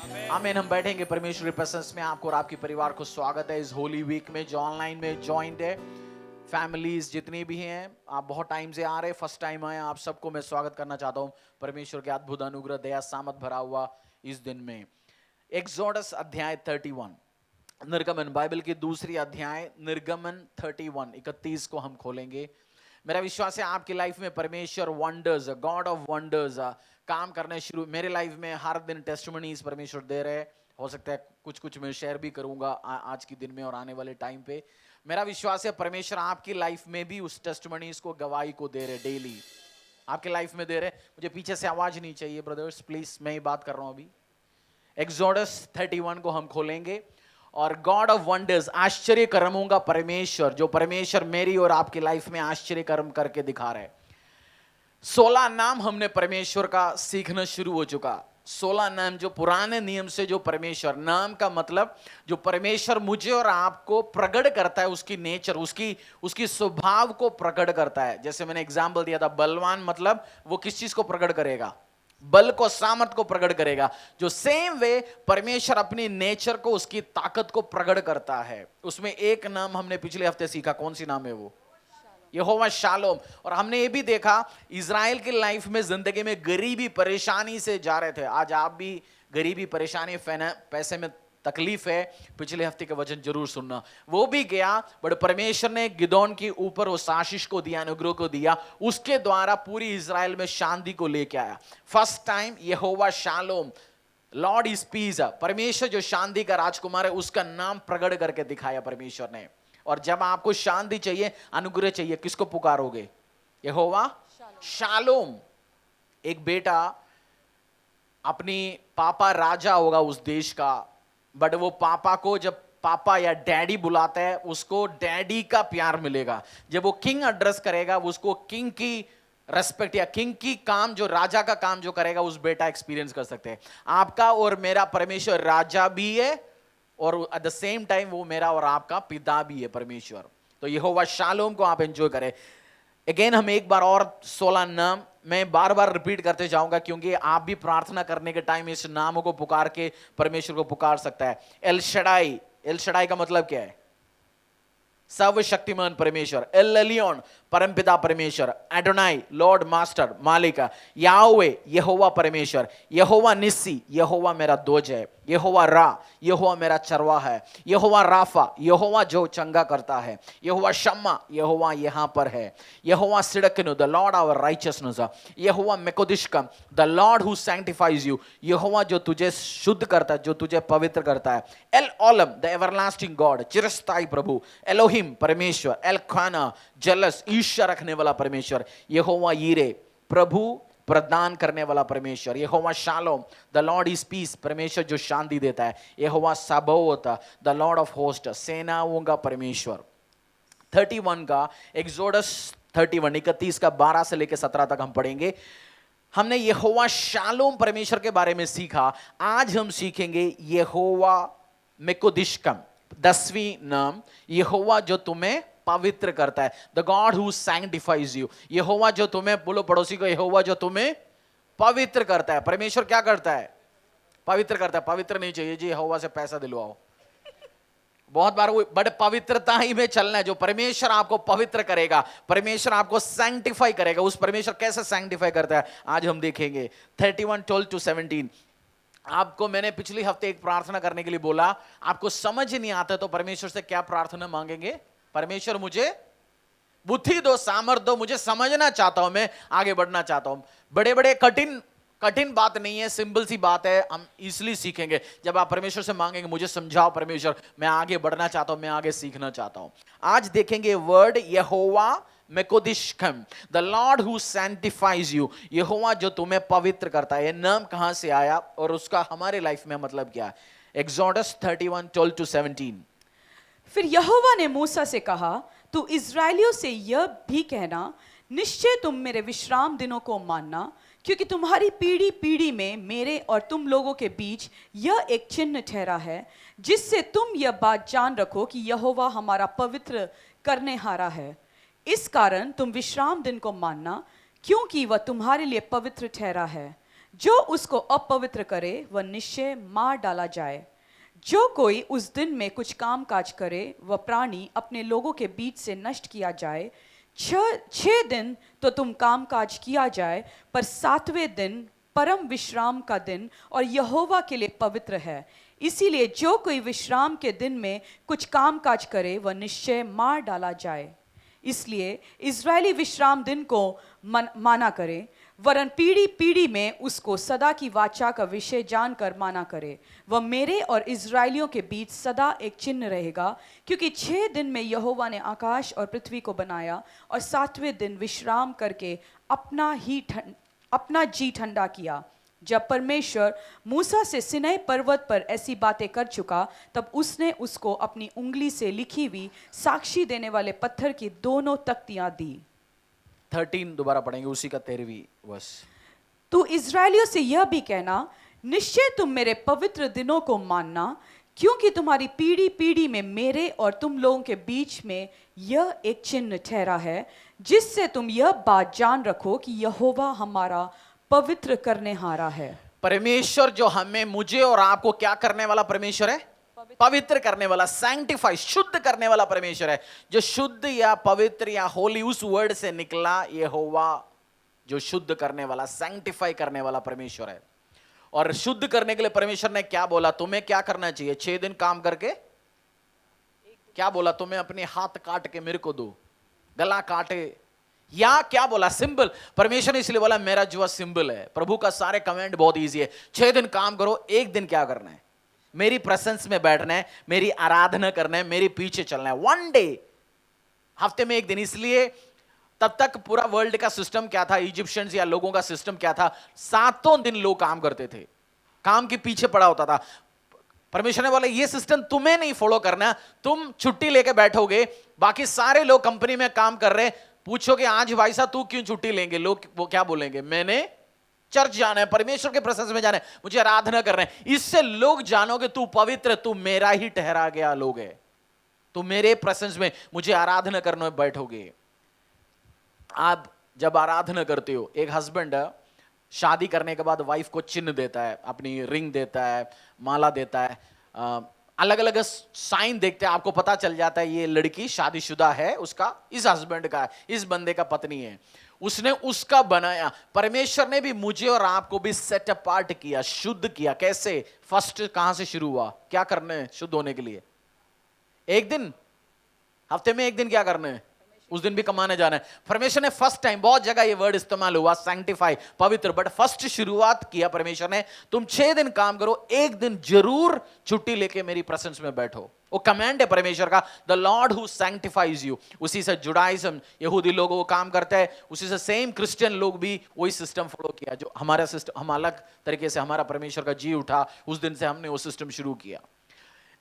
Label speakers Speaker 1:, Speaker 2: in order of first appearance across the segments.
Speaker 1: आमीन। हम बैठेंगे परमेश्वर की प्रेजेंस में। आपको और आपके परिवार को स्वागत है इस होली वीक में, जो ऑनलाइन में ज्वाइंट है। फैमिलीज जितनी भी हैं, आप बहुत टाइम से आ रहे, फर्स्ट टाइम आए, आप सबको मैं स्वागत करना चाहता हूँ परमेश्वर के अद्भुत अनुग्रह, दया, सामत भरा हुआ इस दिन में। एक्सोडस अध्याय 31, निर्गमन बाइबल की दूसरी अध्याय निर्गमन 31 31 को हम खोलेंगे। मेरा विश्वास है आपकी लाइफ में परमेश्वर वंडर्स, गॉड ऑफ वंडर्स काम करने शुरू। मेरे लाइफ में हर दिन टेस्टिमनीज परमेश्वर दे रहे हैं। हो सकता है कुछ कुछ मैं शेयर भी करूंगा आज के दिन में और आने वाले टाइम पे। मेरा विश्वास है परमेश्वर आपकी लाइफ में भी उस टेस्टिमनीज को, गवाही को दे रहे, डेली आपके लाइफ में दे रहे। मुझे पीछे से आवाज नहीं चाहिए ब्रदर्स, प्लीज, मैं ही बात कर रहा हूं अभी। एक्सोडस 31 को हम खोलेंगे और गॉड ऑफ वंडर्स, आश्चर्य कर्मों का परमेश्वर, जो परमेश्वर मेरी और आपकी लाइफ में आश्चर्य कर्म करके दिखा रहे। 16 नाम हमने परमेश्वर का सीखना शुरू हो चुका। 16 नाम जो पुराने नियम से, जो परमेश्वर, नाम का मतलब जो परमेश्वर मुझे और आपको प्रकट करता है, उसकी नेचर, उसकी स्वभाव को प्रकट करता है। जैसे मैंने एग्जाम्पल दिया था, बलवान मतलब वो किस चीज को प्रकट करेगा? बल को, सामर्थ को प्रकट करेगा। जो सेम वे परमेश्वर अपनी नेचर को, उसकी ताकत को प्रकट करता है। उसमें एक नाम हमने पिछले हफ्ते सीखा, कौन सी नाम है वो? यहोवा शालोम। और हमने ये भी देखा, इज़राइल की लाइफ में, जिंदगी में गरीबी परेशानी से जा रहे थे। आज आप भी गरीबी परेशानी, पैसे में तकलीफ है, पिछले हफ्ते का वचन जरूर सुनना। वो भी गया, बट परमेश्वर ने गिदोन के ऊपर उस आशीष को दिया, अनुग्रह को दिया, उसके द्वारा पूरी इज़राइल में शांति को लेके आया। First time Jehovah shalom, Lord is peace, परमेश्वर जो शांति का राजकुमार है, उसका नाम प्रकट करके दिखाया परमेश्वर ने। और जब आपको शांति चाहिए, अनुग्रह चाहिए, किसको पुकारोगे? यहोवा शालोम। एक बेटा, अपनी पापा राजा होगा उस देश का, बट वो पापा को जब पापा या डैडी बुलाता है, उसको डैडी का प्यार मिलेगा। जब वो किंग एड्रेस करेगा, उसको किंग की रेस्पेक्ट या किंग की काम, जो राजा का काम जो करेगा, उस बेटा एक्सपीरियंस कर सकते हैं। आपका और मेरा परमेश्वर राजा भी है, और एट द सेम टाइम वो मेरा और आपका पिता भी है परमेश्वर। तो यहोवा शालोम को आप एंजॉय करें। अगेन हम एक बार और 16 नाम मैं बार बार रिपीट करते जाऊंगा, क्योंकि आप भी प्रार्थना करने के टाइम इस नामों को पुकार के परमेश्वर को पुकार सकता है। एल शडाई, एल शडाई का मतलब क्या है? सर्वशक्तिमान परमेश्वर। एल एलियोन, परमपिता परमेश्वर। एडोनाई, लॉर्ड, मास्टर, मालिक। याहवे, यहोवा परमेश्वर। यहोवा निस्सी, यहोवा मेरा दोज है। यहोवा रा, यहोवा मेरा चरवाहा है। यहोवा राफा, यहोवा जो चंगा करता है। यहोवा शम्मा, यहोवा यहां पर है। Jehovah Tsidkenu, the Lord our righteousness. Jehovah Mekoddishkem, the Lord who sanctifies you, Jehovah जो तुझे शुद्ध करता है, जो तुझे पवित्र करता है। El Olam, the everlasting God, चिरस्थाई प्रभु। एलोहिम, परमेश्वर। एल खाना, जलस, ईर्ष्या रखने वाला परमेश्वर। यहोवा यीरे, प्रभु प्रदान करने वाला परमेश्वर। Jehovah Shalom, the Lord is peace, परमेश्वर जो शांति देता है। Jehovah Sabaoth, the Lord of host, सेनाओं का परमेश्वर। 31 का, एक्सोडस 31 31 का 12 से लेकर 17 तक हम पढ़ेंगे। हमने यहोवा शालोम परमेश्वर के बारे में सीखा। आज हम सीखेंगे यहोवा मेकोदिशकम, 10वीं नाम, यहोवा जो तुम्हें पवित्र करता है। The God who sanctifies you, Jehovah जो तुम्हें, बोलो पड़ोसी को, यहोवा जो तुम्हें पवित्र करता है। परमेश्वर क्या करता है? पवित्र करता है। पवित्र नहीं चाहिए जी, यहोवा से पैसा दिलवाओ। बहुत बार वो बड़े पवित्रता ही में चलना है। जो परमेश्वर आपको पवित्र करेगा, परमेश्वर आपको सैंक्टिफाई करेगा। उस परमेश्वर कैसे सैंक्टिफाई करता है, आज हम देखेंगे। 31:12-17। आपको मैंने पिछले हफ्ते एक प्रार्थना करने के लिए बोला, आपको समझ नहीं आता तो परमेश्वर से क्या प्रार्थना मांगेंगे? परमेश्वर मुझे बुद्धि दो, सामर्थ दो, मुझे समझना चाहता हूं, मैं आगे बढ़ना चाहता हूं। बड़े बड़े कठिन बात नहीं है, सिंपल सी बात है, हम इजीली सीखेंगे। जब आप परमेश्वर से मांगेंगे, मुझे समझाओ परमेश्वर, मैं आगे बढ़ना चाहता हूं, मैं आगे सीखना चाहता हूं। आज देखेंगे word Jehovah Mekoddishkem, the Lord who sanctifies you, Jehovah जो तुम्हें पवित्र करता है। ये नाम कहां से आया और उसका हमारे लाइफ में मतलब क्या है? एक्सोडस 31:12-17।
Speaker 2: फिर यहोवा ने मूसा से कहा, तू इस्राएलियों से यह भी कहना, निश्चय तुम मेरे विश्राम दिनों को मानना, क्योंकि तुम्हारी पीढ़ी पीढ़ी में मेरे और तुम लोगों के बीच यह एक चिन्ह ठहरा है, जिससे तुम यह बात जान रखो कि यहोवा हमारा पवित्र करने हारा है। इस कारण तुम विश्राम दिन को मानना, क्योंकि वह तुम्हारे लिए पवित्र ठहरा है। जो उसको अपवित्र करे वह निश्चय मार डाला जाए। जो कोई उस दिन में कुछ काम काज करे वह प्राणी अपने लोगों के बीच से नष्ट किया जाए। छह दिन तो तुम काम काज किया जाए, पर सातवें दिन परम विश्राम का दिन और यहोवा के लिए पवित्र है। इसीलिए जो कोई विश्राम के दिन में कुछ काम काज करे वह निश्चय मार डाला जाए। इसलिए इज़राइली विश्राम दिन को माना करे, वरन पीढ़ी पीढ़ी में उसको सदा की वाचा का विषय जानकर माना करे। वह मेरे और इज़राइलियों के बीच सदा एक चिन्ह रहेगा, क्योंकि 6 दिन में यहोवा ने आकाश और पृथ्वी को बनाया और 7वें दिन विश्राम करके अपना जी ठंडा किया। जब परमेश्वर मूसा से सिनै पर्वत पर ऐसी बातें कर चुका, तब उसने उसको अपनी उंगली से लिखी हुई साक्षी देने वाले पत्थर की दोनों तख्तियां दी।
Speaker 1: 13 दोबारा पढ़ेंगे, उसी का 13वीं वर्ष।
Speaker 2: तू इज़राइलियों से यह भी कहना, निश्चय तुम मेरे पवित्र दिनों को मानना, क्योंकि तुम्हारी पीढ़ी पीढ़ी में मेरे और तुम लोगों के बीच में यह एक चिन्ह ठहरा है, जिससे तुम यह बात जान रखो कि यहोवा हमारा पवित्र करने हारा है।
Speaker 1: परमेश्वर जो हमें, मुझे और आपको क्या करने वाला परमेश्वर है? पवित्र करने वाला, सैंक्टिफाई, शुद्ध करने वाला परमेश्वर है। जो शुद्ध या पवित्र या होली उस वर्ड से निकला, यहोवा जो शुद्ध करने वाला, सैंक्टिफाई करने वाला परमेश्वर है। और शुद्ध करने के लिए परमेश्वर ने क्या बोला? तुम्हें क्या करना चाहिए? 6 दिन काम करके क्या बोला? तुम्हें अपने हाथ काट के मेरे को दो, गला काटे, या क्या बोला? सिंबल। परमेश्वर ने इसलिए बोला मेरा जुआ सिंबल है। प्रभु का सारे कमेंट बहुत इजी है। 6 दिन काम करो, एक दिन क्या करना है? मेरी प्रेजेंस में बैठना है, मेरी आराधना करना है, मेरे पीछे चलना है। 1 डे, हफ्ते में 1 दिन। इसलिए तब तक पूरा वर्ल्ड का सिस्टम क्या था, इजिप्शियंस या लोगों का सिस्टम क्या था? 7 दिन लोग काम करते थे, काम के पीछे पड़ा होता था। परमेश्वर ने बोला ये सिस्टम तुम्हें नहीं फॉलो करना। तुम छुट्टी लेके बैठोगे, बाकी सारे लोग कंपनी में काम कर रहे, पूछोगे आज भाई साहब तू क्यों छुट्टी लेंगे? लोग वो क्या बोलेंगे? मैंने चर्च जाना है, परमेश्वर के प्रेजेंस में जाना है, मुझे आराधना करना है। इससे लोग जानोगे तू पवित्र, तू मेरा ही ठहरा गया लोग है, तू मेरे प्रेजेंस में मुझे आराधना करने बैठोगे। आप जब आराधना करते हो, एक हस्बैंड शादी करने के बाद वाइफ को चिन्ह देता है, अपनी रिंग देता है, माला देता है, अलग अलग साइन देखते हैं, आपको पता चल जाता है ये लड़की शादीशुदा है, उसका इस हस्बैंड का, इस बंदे का पत्नी है, उसने उसका बनाया। परमेश्वर ने भी मुझे और आपको भी सेट अपार्ट किया, शुद्ध किया। कैसे? फर्स्ट कहां से शुरू हुआ? क्या करना है शुद्ध होने के लिए? 1 दिन, हफ्ते में 1 दिन क्या करना है? उस दिन भी कमाने जाना है। परमेश्वर ने फर्स्ट टाइम, बहुत जगह ये वर्ड इस्तेमाल हुआ सैंक्टिफाई, पवित्र, बट फर्स्ट शुरुआत किया परमेश्वर ने, तुम 6 दिन काम करो, 1 दिन जरूर छुट्टी लेके मेरी प्रेजेंस में बैठो। वो कमांड है परमेश्वर का, the Lord who sanctifies you. उसी से जुडाइज्म, यहूदी लोग वो काम करते हैं, उसी से सेम क्रिश्चियन लोग भी वही सिस्टम फॉलो किया। जो हमारा सिस्टम, हम अलग तरीके से, हमारा परमेश्वर का जी उठा, उस दिन से हमने वो सिस्टम शुरू किया।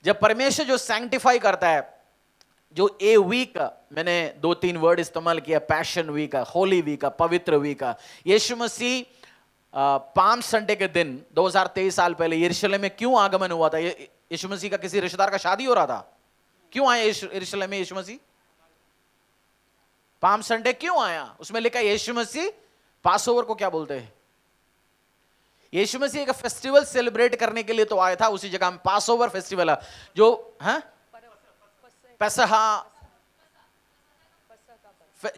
Speaker 1: जब परमेश्वर जो सैंक्टिफाई करता है, जो ए वीक, मैंने 2-3 वर्ड इस्तेमाल किया, पैशन वीक, होली वीक, पवित्र वीक। यीशु मसीह पाम संडे के दिन 2023 साल पहले यरूशलेम में क्यों आगमन हुआ था? यीशु मसीह का किसी रिश्तेदार का शादी हो रहा था, क्यों आया यरूशलेम में यीशु मसीह? पाम संडे क्यों आया? उसमें लिखा यीशु मसीह पास ओवर को क्या बोलते हैं? यीशु मसीह एक फेस्टिवल सेलिब्रेट करने के लिए तो आया था। उसी जगह पास ओवर फेस्टिवल है, जो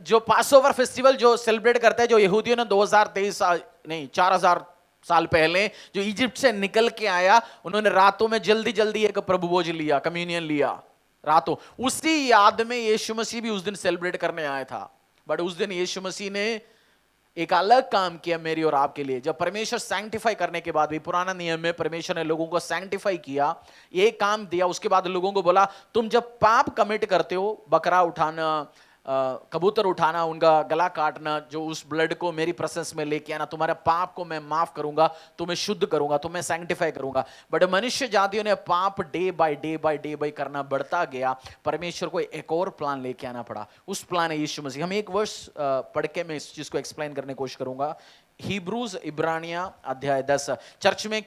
Speaker 1: जो पासओवर फेस्टिवल जो सेलिब्रेट करते हैं, जो यहूदियों ने 2023 साल नहीं 4000 साल पहले जो इजिप्ट से निकल के आया, उन्होंने रातों में जल्दी जल्दी एक प्रभु भोज लिया, कम्युनियन लिया रातों। उसी याद में यीशु मसीह भी उस दिन सेलिब्रेट करने आया था। बट उस दिन यीशु मसीह ने एक अलग काम किया मेरी और आपके लिए। जब परमेश्वर सैंक्टिफाई करने के बाद भी, पुराना नियम में परमेश्वर ने लोगों को सैंक्टिफाई किया, ये काम दिया, उसके बाद लोगों को बोला तुम जब पाप कमिट करते हो, बकरा उठाना, कबूतर उठाना, उनका गला काटना, जो उस ब्लड को मेरी प्रेजेंस में लेके आना, तुम्हारे पाप को मैं माफ करूंगा, तुम्हें शुद्ध करूंगा, तुम्हें सैंक्टिफाई करूंगा। बट मनुष्य जातियों ने पाप डे बाय डे करना बढ़ता गया। परमेश्वर को एक और प्लान लेके आना पड़ा। उस प्लान है यीशु मसीह। हम एक वर्ष पढ़ के मैं इस चीज को एक्सप्लेन करने की कोशिश करूंगा। हिब्रूज, इब्रानिया अध्याय 10। चर्च में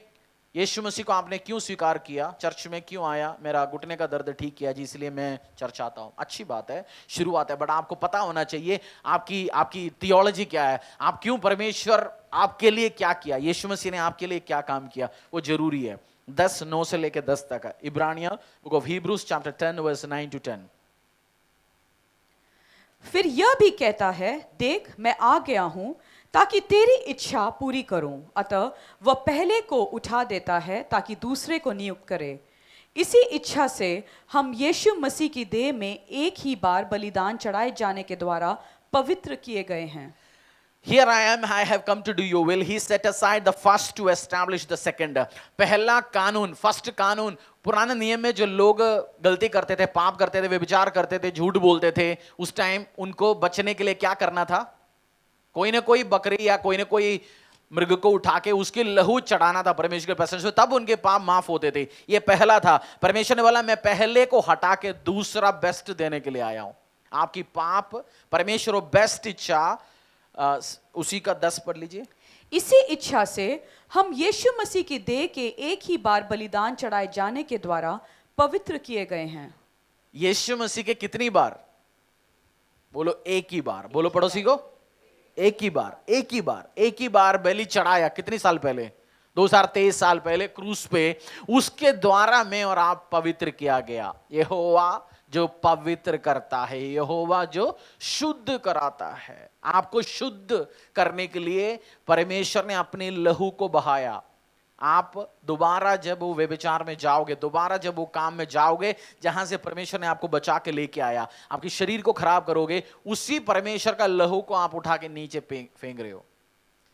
Speaker 1: यीशु मसीह को आपने क्यों स्वीकार किया, चर्च में क्यों आया, मेरा घुटने का दर्द ठीक किया जी इसलिए मैं चर्च आता हूं। अच्छी बात है, शुरुआत है, बट आपको पता होना चाहिए आपकी आपकी थियोलॉजी क्या है, आप क्यों, परमेश्वर आपके लिए क्या किया, यीशु मसीह ने आपके लिए क्या काम किया, वो जरूरी है। 10:9 से लेकर 10 तक है, इब्रानिया book of Hebrews chapter 10 verse 9 to 10।
Speaker 2: फिर यह भी कहता है, देख मैं आ गया हूं ताकि तेरी इच्छा पूरी करूं। अतः वह पहले को उठा देता है ताकि दूसरे को नियुक्त करे। इसी इच्छा से हम यीशु मसीह की देह में एक ही बार बलिदान चढ़ाए जाने के द्वारा पवित्र किए गए हैं।
Speaker 1: Here I am, I have come to do your will. He set aside the first to establish the second. पहला कानून, फर्स्ट कानून, पुराने नियम में जो लोग गलती करते थे, पाप करते थे, व्यभिचार करते थे, झूठ बोलते थे, उस टाइम उनको बचने के लिए क्या करना था, कोई ना कोई बकरी या कोई ना कोई मृग को उठा के उसके लहू चढ़ाना था परमेश्वर के प्रेजेंस में, तब उनके पाप माफ होते थे। ये पहला था। परमेश्वर ने बोला मैं पहले को हटा के दूसरा बेस्ट देने के लिए आया हूं। आपकी पाप, परमेश्वर बेस्ट इच्छा, उसी का 10 पढ़ लीजिए।
Speaker 2: इसी इच्छा से हम यीशु मसीह की देह के एक ही बार बलिदान चढ़ाए जाने के द्वारा पवित्र किए गए हैं।
Speaker 1: यीशु मसीह के कितनी बार, बोलो एक ही बार, बोलो पड़ोसी को एक ही बार, एक ही बार, एक ही बार बलि चढ़ाया। कितनी साल पहले, 2023 साल पहले क्रूस पे, उसके द्वारा मैं और आप पवित्र किया गया। यहोवा जो पवित्र करता है, यहोवा जो शुद्ध कराता है। आपको शुद्ध करने के लिए परमेश्वर ने अपने लहू को बहाया। आप दोबारा जब वो व्यभिचार में जाओगे, दोबारा जब वो काम में जाओगे जहां से परमेश्वर ने आपको बचा के लेके आया, आपके शरीर को खराब करोगे, उसी परमेश्वर का लहू को आप उठा के नीचे फेंक रहे हो।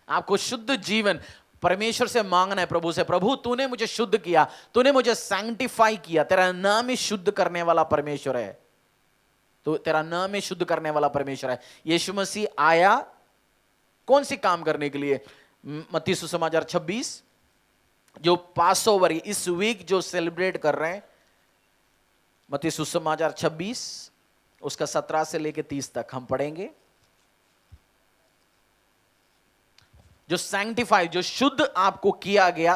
Speaker 1: आपको शुद्ध जीवन परमेश्वर से मांगना है, प्रभु से, प्रभु तूने मुझे शुद्ध किया, तूने मुझे सैंक्टिफाई किया। तेरा नाम ही शुद्ध करने वाला परमेश्वर है, तो तेरा नाम ही शुद्ध करने वाला परमेश्वर है। यीशु मसीह आया कौन सी काम करने के लिए? मत्ती सुसमाचार 26 जो पासओवर इस वीक जो सेलिब्रेट कर रहे हैं, मत्ती सुसमाचार 26 उसका 17 से लेकर 30 तक हम पढ़ेंगे। जो सैंक्टिफाई, जो शुद्ध आपको किया गया,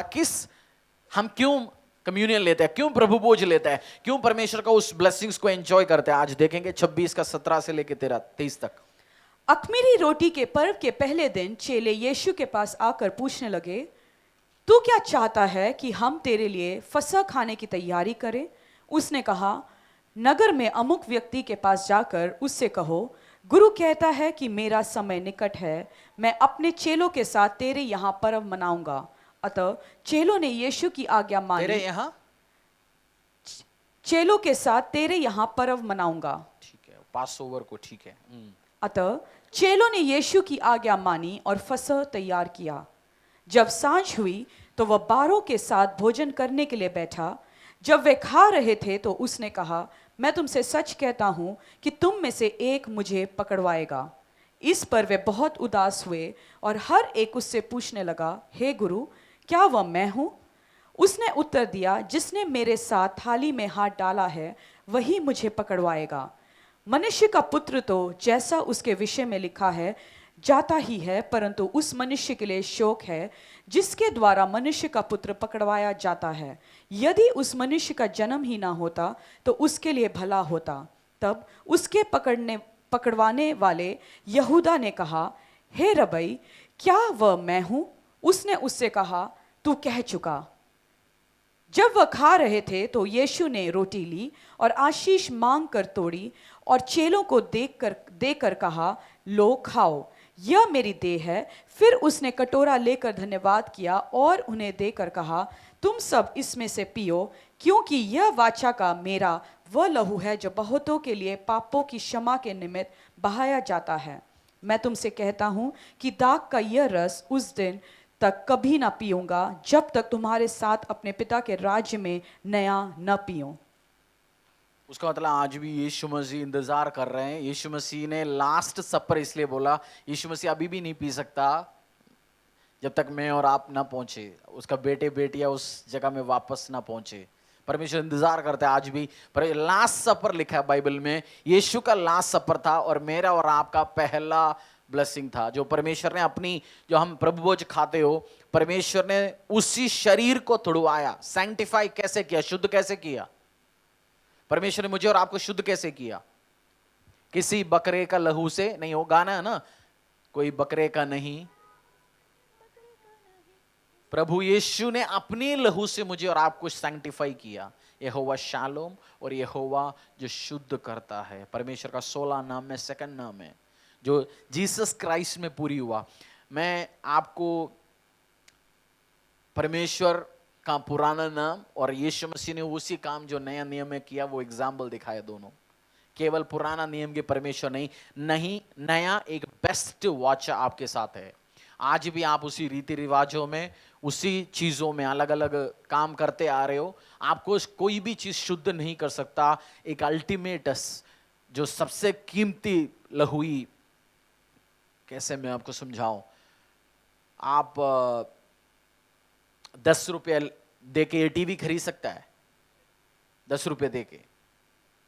Speaker 1: हम क्यों कम्युनियन लेते हैं, क्यों प्रभु भोज लेते हैं, क्यों परमेश्वर का उस ब्लेसिंग्स को एंजॉय करते हैं, आज देखेंगे 26 का 17 से लेकर 23 तक।
Speaker 2: अख़मीरी रोटी के पर्व के पहले दिन चेले यीशु के पास आकर पूछने लगे, तू क्या चाहता है कि हम तेरे लिए फसह खाने की तैयारी करें? उसने कहा, नगर में अमुक व्यक्ति के पास जाकर उससे कहो, गुरु कहता है कि मेरा समय निकट है, मैं अपने चेलों के साथ तेरे यहाँ पर्व मनाऊंगा। अतः चेलों ने यीशु की आज्ञा मानी।
Speaker 1: तेरे यहाँ,
Speaker 2: चेलों के साथ तेरे यहाँ पर्व मनाऊंगा।
Speaker 1: ठीक है, पास ओवर को, ठीक है।
Speaker 2: अतः चेलों ने यीशु की आज्ञा मानी और फसह तैयार किया। जब सांझ हुई तो वह 12 के साथ भोजन करने के लिए बैठा। जब वे खा रहे थे तो उसने कहा, मैं तुमसे सच कहता हूं कि तुम में से एक मुझे पकड़वाएगा। इस पर वे बहुत उदास हुए और हर एक उससे पूछने लगा, हे गुरु, क्या वह मैं हूं? उसने उत्तर दिया, जिसने मेरे साथ थाली में हाथ डाला है वही मुझे पकड़वाएगा। मनुष्य का पुत्र तो जैसा उसके विषय में लिखा है जाता ही है, परंतु उस मनुष्य के लिए शोक है जिसके द्वारा मनुष्य का पुत्र पकड़वाया जाता है। यदि उस मनुष्य का जन्म ही ना होता तो उसके लिए भला होता। तब उसके पकड़वाने वाले यहूदा ने कहा, हे रबई, क्या वह मैं हूं? उसने उससे कहा, तू कह चुका। जब वह खा रहे थे तो यीशु ने रोटी ली और आशीष मांग कर तोड़ी और चेलों को देकर कहा, लो खाओ, यह मेरी देह है। फिर उसने कटोरा लेकर धन्यवाद किया और उन्हें देकर कहा, तुम सब इसमें से पियो, क्योंकि यह वाचा का मेरा वह लहू है जो बहुतों के लिए पापों की क्षमा के निमित्त बहाया जाता है। मैं तुमसे कहता हूं कि दाख का यह रस उस दिन तक कभी ना पीऊंगा जब तक तुम्हारे साथ अपने पिता के राज्य में नया न पीऊं।
Speaker 1: उसका मतलब आज भी यीशु मसीह इंतजार कर रहे हैं। यीशु मसीह ने लास्ट सपर इसलिए बोला, यीशु मसीह अभी भी नहीं पी सकता जब तक मैं और आप ना पहुंचे, उसका बेटे बेटियां उस जगह में वापस ना पहुंचे। परमेश्वर इंतजार करता है आज भी। पर लास्ट सपर लिखा है बाइबल में, यीशु का लास्ट सपर था और मेरा और आपका पहला ब्लेसिंग था, जो परमेश्वर ने अपनी, जो हम प्रभु भोज खाते हो, परमेश्वर ने उसी शरीर को तुड़वाया। सैंक्टिफाई कैसे किया, शुद्ध कैसे किया? परमेश्वर ने मुझे और आपको शुद्ध कैसे किया? किसी बकरे का लहू से नहीं। हो गाना है ना, कोई बकरे का नहीं, प्रभु यीशु ने अपनी लहू से मुझे और आपको सैंक्टिफाई किया। यहोवा शालोम और यहोवा जो शुद्ध करता है। परमेश्वर का 16 नाम में सेकंड नाम है जो जीसस क्राइस्ट में पूरी हुआ। मैं आपको परमेश्वर का पुराना नाम और यीशु मसीह ने उसी काम जो नया नियम में किया वो एग्जाम्पल दिखाया। दोनों, केवल पुराना नियम के परमेश्वर नहीं, नया एक बेस्ट वॉच आपके साथ है। आज भी आप उसी रीति रिवाजों में, उसी चीजों में अलग अलग काम करते आ रहे हो। आपको कोई भी चीज शुद्ध नहीं कर सकता। एक अल्टीमेटस जो सबसे कीमती लहुई, कैसे मैं आपको समझाऊं, आप 10 रुपये दे के टीवी खरीद सकता है? 10 रुपये दे के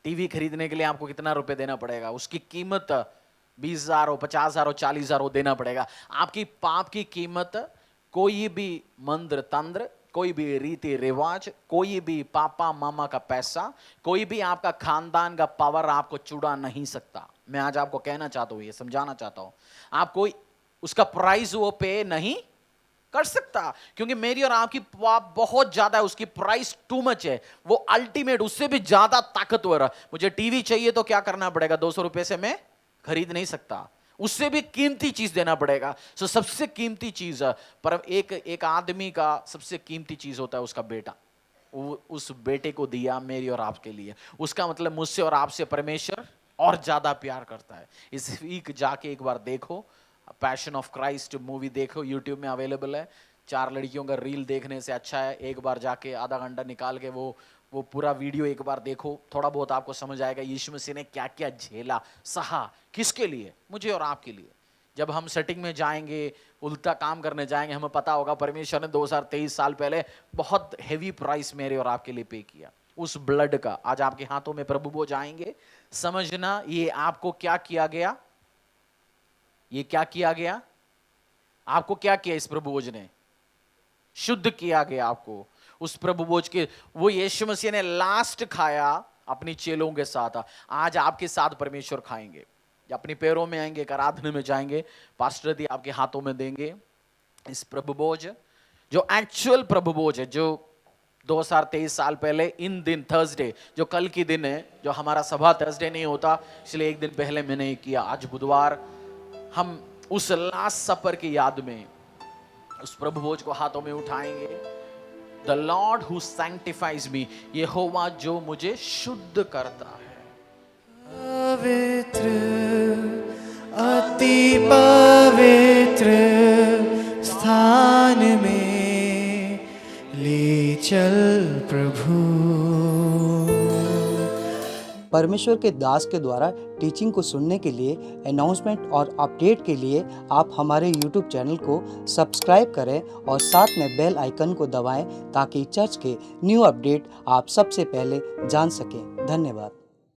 Speaker 1: टीवी खरीदने के लिए आपको कितना रुपए देना पड़ेगा? उसकी कीमत 20,000 हो, 50,000 हो, 40,000 हो, देना पड़ेगा। आपकी पाप की कीमत कोई भी मंत्र तंत्र, कोई भी रीति रिवाज, कोई भी पापा मामा का पैसा, कोई भी आपका खानदान का पावर आपको चुरा नहीं सकता। मैं आज आपको कहना चाहता हूं, ये समझाना चाहता हूं, आपको उसका प्राइस वो पे नहीं कर सकता, क्योंकि मेरी और आपकी पाप बहुत ज्यादा है, उसकी प्राइस टू मच है। वो अल्टीमेट, उससे भी ज्यादा ताकतवर है। मुझे टीवी चाहिए तो क्या करना पड़ेगा? 200 रुपए से मैं खरीद नहीं सकता, उससे भी कीमती चीज देना पड़ेगा। सो सबसे कीमती चीज पर एक आदमी का सबसे कीमती चीज होता है उसका बेटा। उस बेटे को दिया मेरी और आपके लिए। उसका मतलब मुझसे और आपसे परमेश्वर और ज्यादा प्यार करता है। इस वीक जाके एक बार देखो, पैशन ऑफ क्राइस्ट मूवी देखो, यूट्यूब में अवेलेबल है। 4 लड़कियों का रील देखने से अच्छा है एक बार जाके आधा घंटा निकाल के वो पूरा वीडियो एक बार देखो। थोड़ा बहुत आपको समझ आएगा यीशु मसीह ने क्या क्या झेला, सहा, किसके लिए? मुझे और आपके लिए। जब हम सेटिंग में जाएंगे, उल्टा काम करने जाएंगे, हमें पता होगा परमेश्वर ने 2023 साल पहले बहुत हेवी प्राइस मेरे और आपके लिए पे किया, उस ब्लड का। आज आपके हाथों में प्रभु भोज आएंगे, समझना ये आपको क्या किया गया। ये क्या किया गया? आपको क्या किया इस प्रभु भोज ने? शुद्ध किया गया आपको। उस प्रभु भोज के वो यीशु मसीह ने लास्ट खाया अपनी चेलों के साथ। आज आपके साथ परमेश्वर खाएंगे। अपने पैरों में आएंगे, आराधना में जाएंगे, पास्टर दी आपके हाथों में देंगे इस प्रभु भोज, जो एक्चुअल प्रभु भोज है, जो 2023 साल पहले इन दिन थर्सडे, जो कल की दिन है, जो हमारा सभा थर्सडे नहीं होता इसलिए एक दिन पहले मैंने किया। आज बुधवार हम उस लास्ट सफर की याद में उस प्रभु भोज को हाथों में उठाएंगे। द लॉर्ड हु सैंक्टिफाइज मी, यहोवा जो मुझे शुद्ध करता है।
Speaker 3: पवित्र, अति पवित्र स्थान में ले चल प्रभु।
Speaker 4: परमेश्वर के दास के द्वारा टीचिंग को सुनने के लिए, अनाउंसमेंट और अपडेट के लिए आप हमारे YouTube चैनल को सब्सक्राइब करें और साथ में बेल आइकन को दबाएं ताकि चर्च के न्यू अपडेट आप सबसे पहले जान सकें। धन्यवाद।